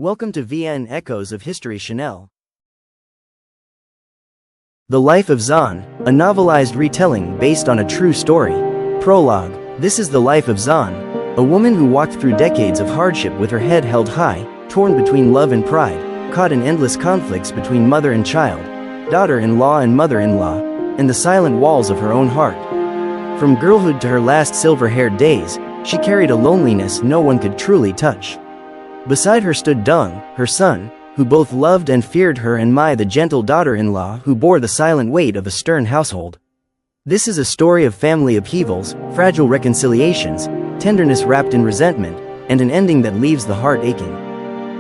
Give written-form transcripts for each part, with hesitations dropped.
Welcome to VN Echoes of History Chanel. The Life of Xuân, a novelized retelling based on a true story. Prologue. This is the life of Xuân, a woman who walked through decades of hardship with her head held high, torn between love and pride, caught in endless conflicts between mother and child, daughter-in-law and mother-in-law, and the silent walls of her own heart. From girlhood to her last silver-haired days, she carried a loneliness no one could truly touch. Beside her stood Dũng, her son, who both loved and feared her, and Mai, the gentle daughter-in-law who bore the silent weight of a stern household. This is a story of family upheavals, fragile reconciliations, tenderness wrapped in resentment, and an ending that leaves the heart aching.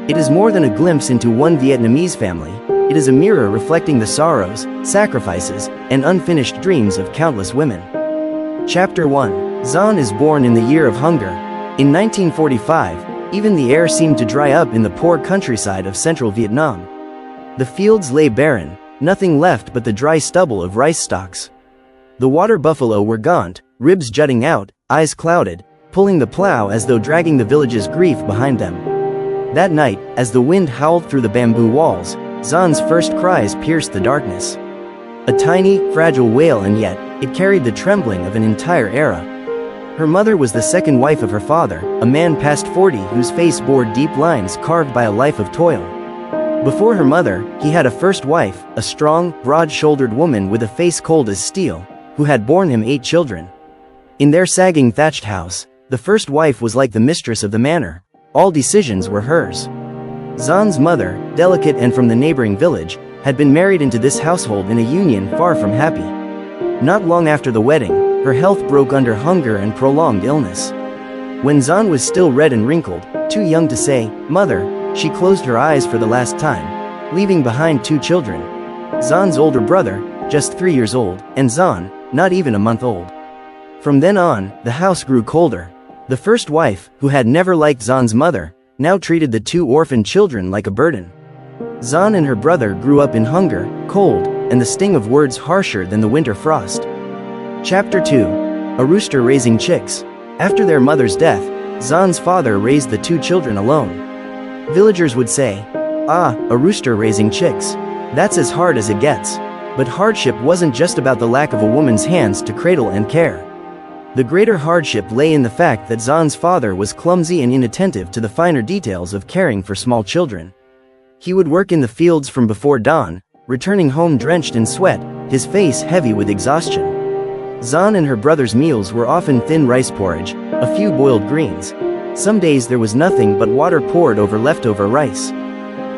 It is more than a glimpse into one Vietnamese family. It is a mirror reflecting the sorrows, sacrifices, and unfinished dreams of countless women. Chapter 1. Xuân is born in the year of hunger. In 1945, even the air seemed to dry up in the poor countryside of central Vietnam. The fields lay barren, nothing left but the dry stubble of rice stalks. The water buffalo were gaunt, ribs jutting out, eyes clouded, pulling the plow as though dragging the village's grief behind them. That night, as the wind howled through the bamboo walls, Xuân's first cries pierced the darkness. A tiny, fragile wail, and yet, it carried the trembling of an entire era. Her mother was the second wife of her father, a man past 40 whose face bore deep lines carved by a life of toil. Before her mother, he had a first wife, a strong, broad-shouldered woman with a face cold as steel, who had borne him 8 children. In their sagging thatched house, the first wife was like the mistress of the manor. All decisions were hers. Xuân's mother, delicate and from the neighboring village, had been married into this household in a union far from happy. Not long after the wedding, her health broke under hunger and prolonged illness. When Xuân was still red and wrinkled, too young to say, "Mother," she closed her eyes for the last time, leaving behind 2 children. Xuân's older brother, just 3 years old, and Xuân, not even a month old. From then on, the house grew colder. The first wife, who had never liked Xuân's mother, now treated the 2 orphaned children like a burden. Xuân and her brother grew up in hunger, cold, and the sting of words harsher than the winter frost. Chapter 2. A Rooster Raising Chicks. After their mother's death, Xuân's father raised the 2 children alone. Villagers would say, "Ah, a rooster raising chicks. That's as hard as it gets." But hardship wasn't just about the lack of a woman's hands to cradle and care. The greater hardship lay in the fact that Xuân's father was clumsy and inattentive to the finer details of caring for small children. He would work in the fields from before dawn, returning home drenched in sweat, his face heavy with exhaustion. Xuân and her brother's meals were often thin rice porridge, a few boiled greens. Some days there was nothing but water poured over leftover rice.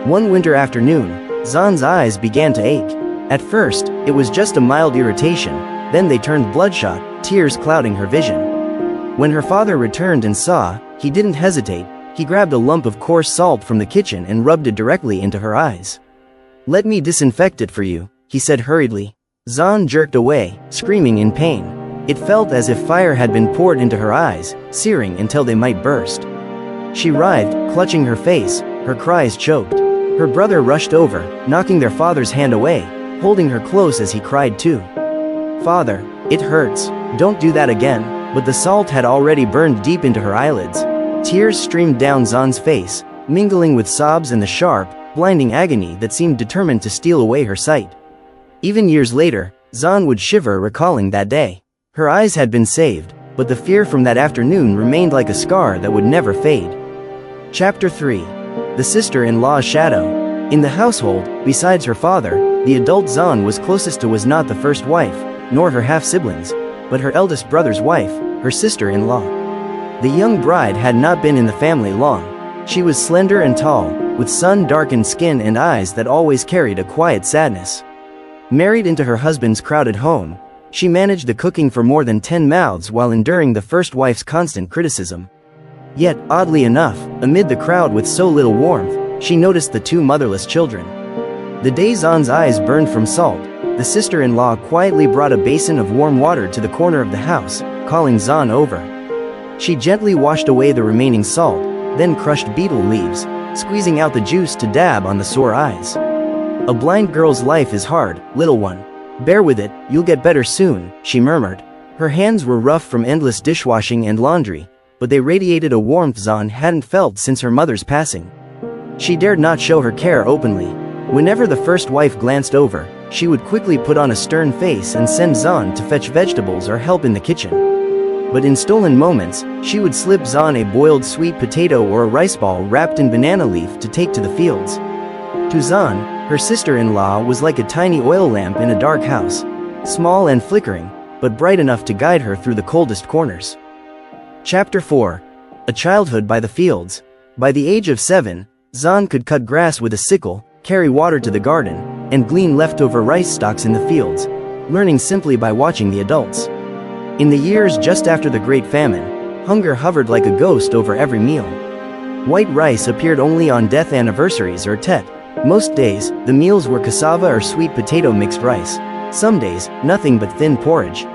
One winter afternoon, Xuân's eyes began to ache. At first, it was just a mild irritation, then they turned bloodshot, tears clouding her vision. When her father returned and saw, he didn't hesitate. He grabbed a lump of coarse salt from the kitchen and rubbed it directly into her eyes. "Let me disinfect it for you," he said hurriedly. Xuân jerked away, screaming in pain. It felt as if fire had been poured into her eyes, searing until they might burst. She writhed, clutching her face, her cries choked. Her brother rushed over, knocking their father's hand away, holding her close as he cried too. "Father, it hurts. Don't do that again." But the salt had already burned deep into her eyelids. Tears streamed down Xuân's face, mingling with sobs and the sharp, blinding agony that seemed determined to steal away her sight. Even years later, Xuân would shiver recalling that day. Her eyes had been saved, but the fear from that afternoon remained like a scar that would never fade. Chapter 3. The Sister-in-law's Shadow. In the household, besides her father, the adult Xuân was closest to was not the first wife, nor her half-siblings, but her eldest brother's wife, her sister-in-law. The young bride had not been in the family long. She was slender and tall, with sun-darkened skin and eyes that always carried a quiet sadness. Married into her husband's crowded home, she managed the cooking for more than 10 mouths while enduring the first wife's constant criticism. Yet, oddly enough, amid the crowd with so little warmth, she noticed the 2 motherless children. The day Xuân's eyes burned from salt, the sister-in-law quietly brought a basin of warm water to the corner of the house, calling Xuân over. She gently washed away the remaining salt, then crushed betel leaves, squeezing out the juice to dab on the sore eyes. "A blind girl's life is hard, little one. Bear with it, you'll get better soon," she murmured. Her hands were rough from endless dishwashing and laundry, but they radiated a warmth Xuân hadn't felt since her mother's passing. She dared not show her care openly. Whenever the first wife glanced over, she would quickly put on a stern face and send Xuân to fetch vegetables or help in the kitchen. But in stolen moments, she would slip Xuân a boiled sweet potato or a rice ball wrapped in banana leaf to take to the fields. To Xuân, her sister-in-law was like a tiny oil lamp in a dark house, small and flickering, but bright enough to guide her through the coldest corners. Chapter 4. A Childhood by the Fields. By the age of 7, Xuân could cut grass with a sickle, carry water to the garden, and glean leftover rice stalks in the fields, learning simply by watching the adults. In the years just after the Great Famine, hunger hovered like a ghost over every meal. White rice appeared only on death anniversaries or Tet. Most days, the meals were cassava or sweet potato mixed rice. Some days, nothing but thin porridge.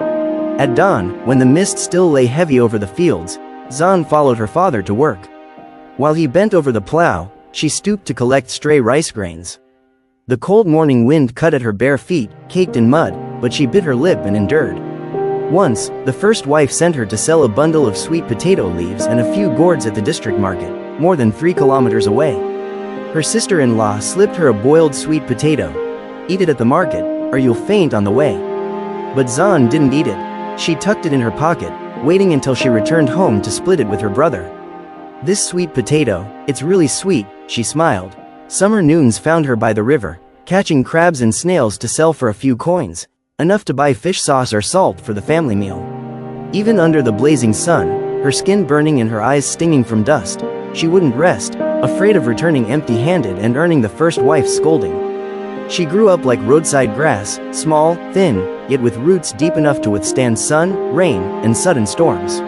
At dawn, when the mist still lay heavy over the fields, Xuân followed her father to work. While he bent over the plow, she stooped to collect stray rice grains. The cold morning wind cut at her bare feet, caked in mud, but she bit her lip and endured. Once, the first wife sent her to sell a bundle of sweet potato leaves and a few gourds at the district market, more than 3 kilometers away. Her sister-in-law slipped her a boiled sweet potato. "Eat it at the market, or you'll faint on the way." But Xuân didn't eat it. She tucked it in her pocket, waiting until she returned home to split it with her brother. "This sweet potato, it's really sweet," she smiled. Summer noons found her by the river, catching crabs and snails to sell for a few coins, enough to buy fish sauce or salt for the family meal. Even under the blazing sun, her skin burning and her eyes stinging from dust, she wouldn't rest, afraid of returning empty-handed and earning the first wife's scolding. She grew up like roadside grass, small, thin, yet with roots deep enough to withstand sun, rain, and sudden storms.